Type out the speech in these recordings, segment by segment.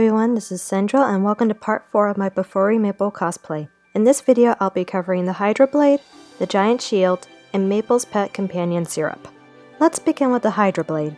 everyone, this is Sandra and welcome to part 4 of my Bofuri Maple cosplay. In this video, I'll be covering the Hydroblade, the Giant Shield, and Maple's pet companion Syrup. Let's begin with the Hydroblade.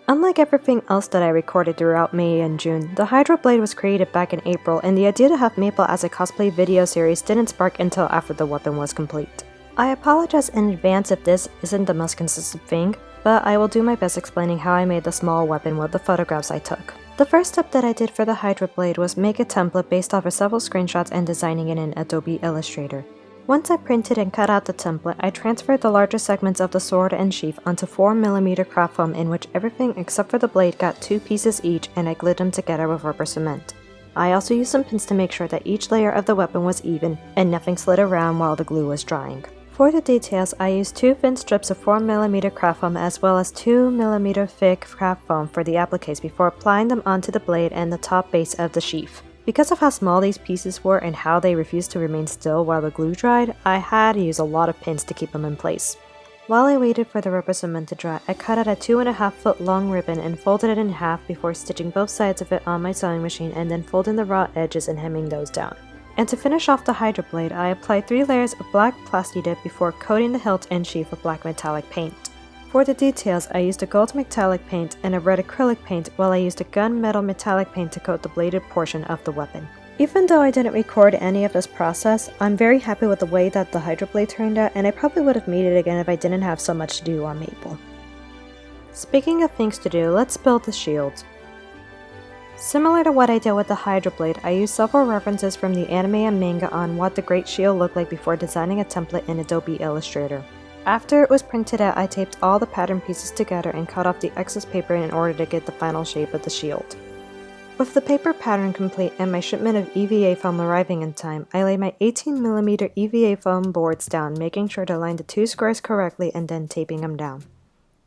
Unlike everything else that I recorded throughout May and June, the Hydroblade was created back in April, and the idea to have Maple as a cosplay video series didn't spark until after the weapon was complete. I apologize in advance if this isn't the most consistent thing, but I will do my best explaining how I made the small weapon with the photographs I took. The first step that I did for the Hydroblade was make a template based off of several screenshots and designing it in Adobe Illustrator. Once I printed and cut out the template, I transferred the larger segments of the sword and sheath onto 4mm craft foam in which everything except for the blade got 2 pieces each, and I glued them together with rubber cement. I also used some pins to make sure that each layer of the weapon was even and nothing slid around while the glue was drying. For the details, I used 2 thin strips of 4mm craft foam as well as 2mm thick craft foam for the appliques before applying them onto the blade and the top base of the sheath. Because of how small these pieces were and how they refused to remain still while the glue dried, I had to use a lot of pins to keep them in place. While I waited for the rubber cement to dry, I cut out a 2.5 foot long ribbon and folded it in half before stitching both sides of it on my sewing machine and then folding the raw edges and hemming those down. And to finish off the Hydroblade, I applied 3 layers of black plasti dip before coating the hilt and sheath with black metallic paint. For the details, I used a gold metallic paint and a red acrylic paint while I used a gunmetal metallic paint to coat the bladed portion of the weapon. Even though I didn't record any of this process, I'm very happy with the way that the Hydroblade turned out, and I probably would have made it again if I didn't have so much to do on Maple. Speaking of things to do, let's build the shield. Similar to what I did with the Hydroblade, I used several references from the anime and manga on what the Great Shield looked like before designing a template in Adobe Illustrator. After it was printed out, I taped all the pattern pieces together and cut off the excess paper in order to get the final shape of the shield. With the paper pattern complete and my shipment of EVA foam arriving in time, I laid my 18mm EVA foam boards down, making sure to line the 2 squares correctly and then taping them down.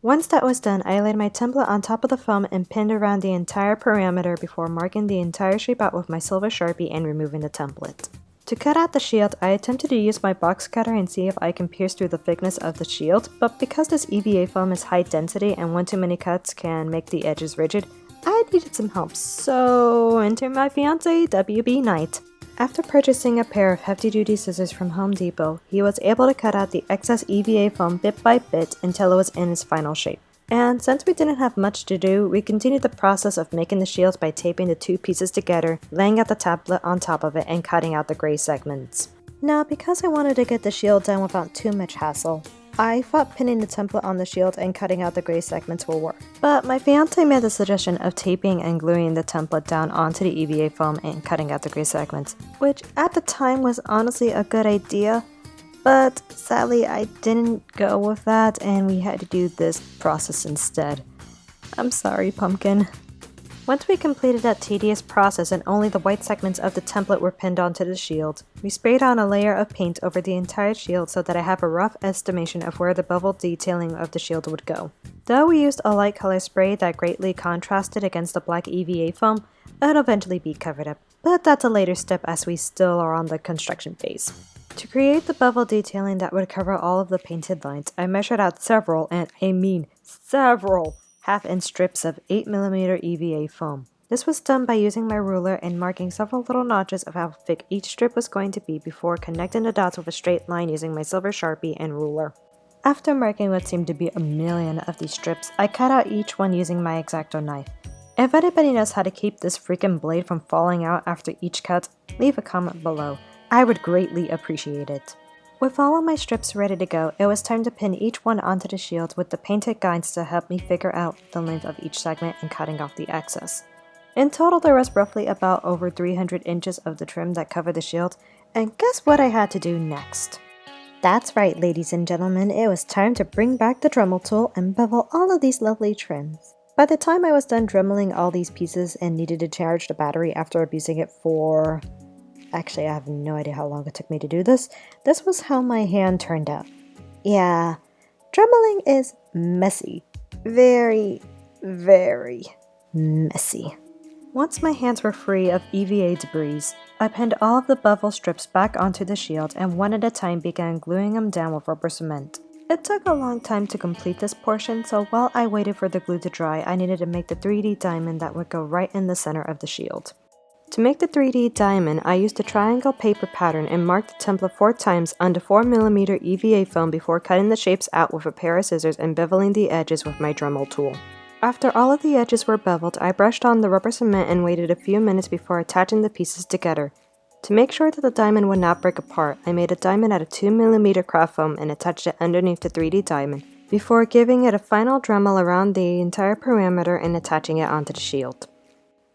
Once that was done, I laid my template on top of the foam and pinned around the entire perimeter before marking the entire shape out with my silver Sharpie and removing the template. To cut out the shield, I attempted to use my box cutter and see if I can pierce through the thickness of the shield, but because this EVA foam is high density and one too many cuts can make the edges rigid, I needed some help, so enter my fiance, WBKnight. After purchasing a pair of hefty-duty scissors from Home Depot, he was able to cut out the excess EVA foam bit by bit until it was in its final shape. And since we didn't have much to do, we continued the process of making the shields by taping the 2 pieces together, laying out the template on top of it, and cutting out the gray segments. Now, because I wanted to get the shield done without too much hassle, I thought pinning the template on the shield and cutting out the gray segments will work. But my fiance made the suggestion of taping and gluing the template down onto the EVA foam and cutting out the gray segments, which at the time was honestly a good idea, but sadly I didn't go with that and we had to do this process instead. I'm sorry, Pumpkin. Once we completed that tedious process and only the white segments of the template were pinned onto the shield, we sprayed on a layer of paint over the entire shield so that I have a rough estimation of where the bevel detailing of the shield would go. Though we used a light color spray that greatly contrasted against the black EVA foam, it'll eventually be covered up, but that's a later step as we still are on the construction phase. To create the bevel detailing that would cover all of the painted lines, I measured out several, and I mean several, half-inch strips of 8mm EVA foam. This was done by using my ruler and marking several little notches of how thick each strip was going to be before connecting the dots with a straight line using my silver Sharpie and ruler. After marking what seemed to be a million of these strips, I cut out each one using my X-Acto knife. If anybody knows how to keep this freaking blade from falling out after each cut, leave a comment below. I would greatly appreciate it. With all of my strips ready to go, it was time to pin each one onto the shield with the painted guides to help me figure out the length of each segment and cutting off the excess. In total, there was roughly about over 300 inches of the trim that covered the shield, and guess what I had to do next? That's right, ladies and gentlemen, it was time to bring back the Dremel tool and bevel all of these lovely trims. By the time I was done dremeling all these pieces and needed to charge the battery after abusing it for... Actually, I have no idea how long it took me to do this. This was how my hand turned out. Yeah, dremeling is messy. Very, very messy. Once my hands were free of EVA debris, I pinned all of the bevel strips back onto the shield and one at a time began gluing them down with rubber cement. It took a long time to complete this portion, so while I waited for the glue to dry, I needed to make the 3D diamond that would go right in the center of the shield. To make the 3D diamond, I used a triangle paper pattern and marked the template 4 times onto 4mm EVA foam before cutting the shapes out with a pair of scissors and beveling the edges with my Dremel tool. After all of the edges were beveled, I brushed on the rubber cement and waited a few minutes before attaching the pieces together. To make sure that the diamond would not break apart, I made a diamond out of 2mm craft foam and attached it underneath the 3D diamond, before giving it a final Dremel around the entire perimeter and attaching it onto the shield.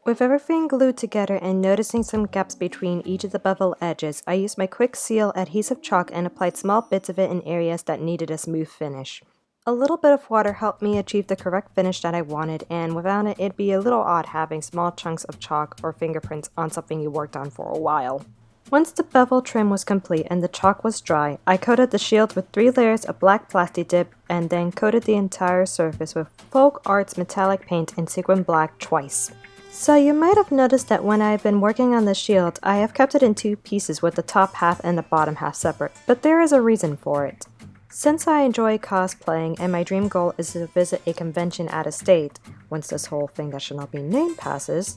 With everything glued together and noticing some gaps between each of the bevel edges, I used my quick seal adhesive chalk and applied small bits of it in areas that needed a smooth finish. A little bit of water helped me achieve the correct finish that I wanted, and without it, it'd be a little odd having small chunks of chalk or fingerprints on something you worked on for a while. Once the bevel trim was complete and the chalk was dry, I coated the shield with 3 layers of black plastic dip and then coated the entire surface with Folk Arts metallic paint in sequin black twice. So you might have noticed that when I've been working on the shield, I have kept it in 2 pieces with the top half and the bottom half separate, but there is a reason for it. Since I enjoy cosplaying and my dream goal is to visit a convention out of state, once this whole thing that should not be named passes,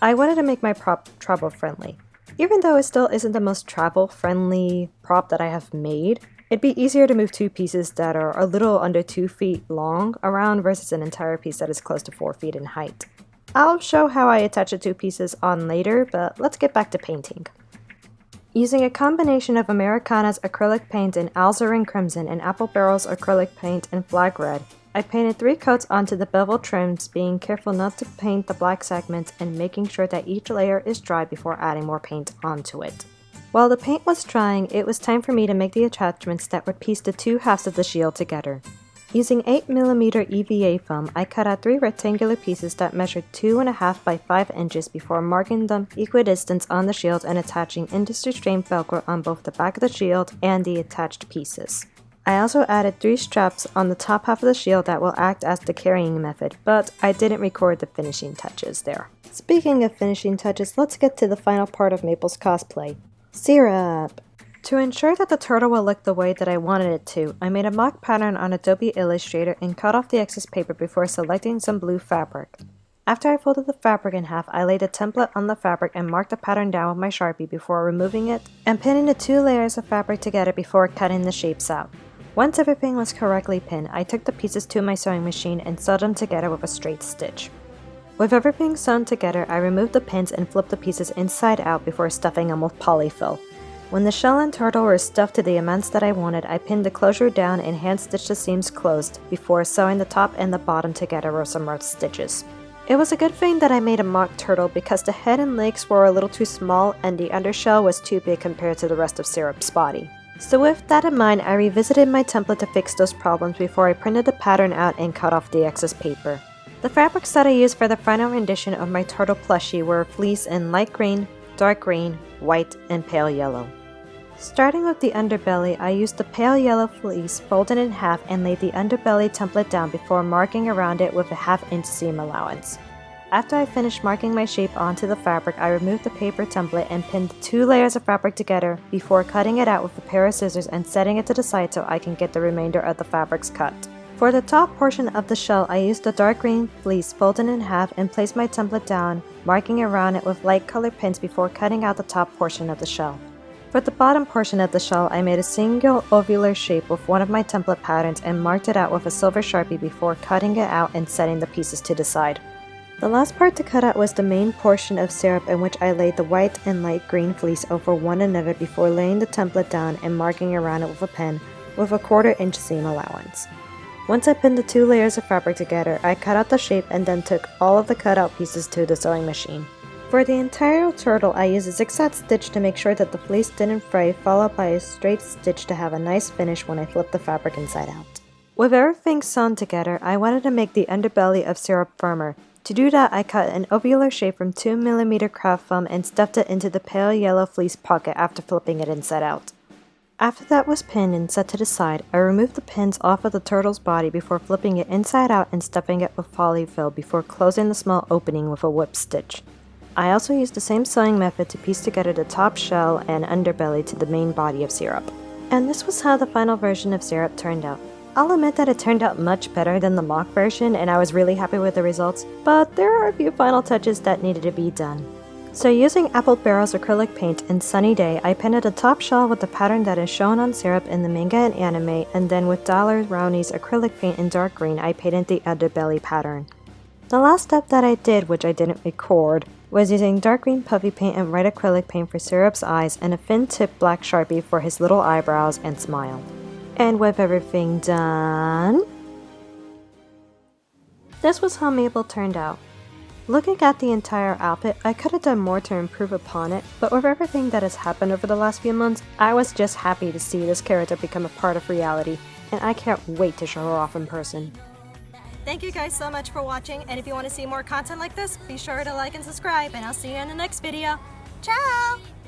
I wanted to make my prop travel friendly. Even though it still isn't the most travel friendly prop that I have made, it'd be easier to move 2 pieces that are a little under 2 feet long around versus an entire piece that is close to 4 feet in height. I'll show how I attach the 2 pieces on later, but let's get back to painting. Using a combination of Americana's acrylic paint in alizarin crimson and Apple Barrel's acrylic paint in flag red, I painted 3 coats onto the bevel trims, being careful not to paint the black segments and making sure that each layer is dry before adding more paint onto it. While the paint was drying, it was time for me to make the attachments that would piece the 2 halves of the shield together. Using 8mm EVA foam, I cut out 3 rectangular pieces that measured 2.5 by 5 inches before marking them equidistant on the shield and attaching industry-strength Velcro on both the back of the shield and the attached pieces. I also added 3 straps on the top half of the shield that will act as the carrying method, but I didn't record the finishing touches there. Speaking of finishing touches, let's get to the final part of Maple's cosplay: syrup! To ensure that the turtle will look the way that I wanted it to, I made a mock pattern on Adobe Illustrator and cut off the excess paper before selecting some blue fabric. After I folded the fabric in half, I laid a template on the fabric and marked the pattern down with my Sharpie before removing it and pinning the 2 layers of fabric together before cutting the shapes out. Once everything was correctly pinned, I took the pieces to my sewing machine and sewed them together with a straight stitch. With everything sewn together, I removed the pins and flipped the pieces inside out before stuffing them with polyfill. When the shell and turtle were stuffed to the amounts that I wanted, I pinned the closure down and hand-stitched the seams closed before sewing the top and the bottom together with some rough stitches. It was a good thing that I made a mock turtle because the head and legs were a little too small and the undershell was too big compared to the rest of Syrup's body. So with that in mind, I revisited my template to fix those problems before I printed the pattern out and cut off the excess paper. The fabrics that I used for the final rendition of my turtle plushie were fleece in light green, dark green, white, and pale yellow. Starting with the underbelly, I used the pale yellow fleece folded in half and laid the underbelly template down before marking around it with a 1/2 inch seam allowance. After I finished marking my shape onto the fabric, I removed the paper template and pinned 2 layers of fabric together before cutting it out with a pair of scissors and setting it to the side so I can get the remainder of the fabrics cut. For the top portion of the shell, I used the dark green fleece folded in half and placed my template down, marking around it with light colored pins before cutting out the top portion of the shell. For the bottom portion of the shell, I made a single ovular shape with one of my template patterns and marked it out with a silver Sharpie before cutting it out and setting the pieces to the side. The last part to cut out was the main portion of syrup, in which I laid the white and light green fleece over one another before laying the template down and marking around it with a pin with a 1/4 inch seam allowance. Once I pinned the 2 layers of fabric together, I cut out the shape and then took all of the cutout pieces to the sewing machine. For the entire turtle, I used a zigzag stitch to make sure that the fleece didn't fray, followed by a straight stitch to have a nice finish when I flipped the fabric inside out. With everything sewn together, I wanted to make the underbelly of syrup firmer. To do that, I cut an ovular shape from 2mm craft foam and stuffed it into the pale yellow fleece pocket after flipping it inside out. After that was pinned and set to the side, I removed the pins off of the turtle's body before flipping it inside out and stuffing it with polyfill before closing the small opening with a whip stitch. I also used the same sewing method to piece together the top shell and underbelly to the main body of Syrup. And this was how the final version of Syrup turned out. I'll admit that it turned out much better than the mock version and I was really happy with the results, but there are a few final touches that needed to be done. So using Apple Barrel's acrylic paint in Sunny Day, I painted a top shell with the pattern that is shown on Syrup in the manga and anime, and then with Dollar Brownie's acrylic paint in dark green, I painted the underbelly pattern. The last step that I did, which I didn't record, was using dark green puffy paint and red acrylic paint for Syrup's eyes and a fin-tip black Sharpie for his little eyebrows and smile. And with everything done, this was how Mabel turned out. Looking at the entire outfit, I could have done more to improve upon it, but with everything that has happened over the last few months, I was just happy to see this character become a part of reality, and I can't wait to show her off in person. Thank you guys so much for watching, and if you want to see more content like this, be sure to like and subscribe, and I'll see you in the next video. Ciao!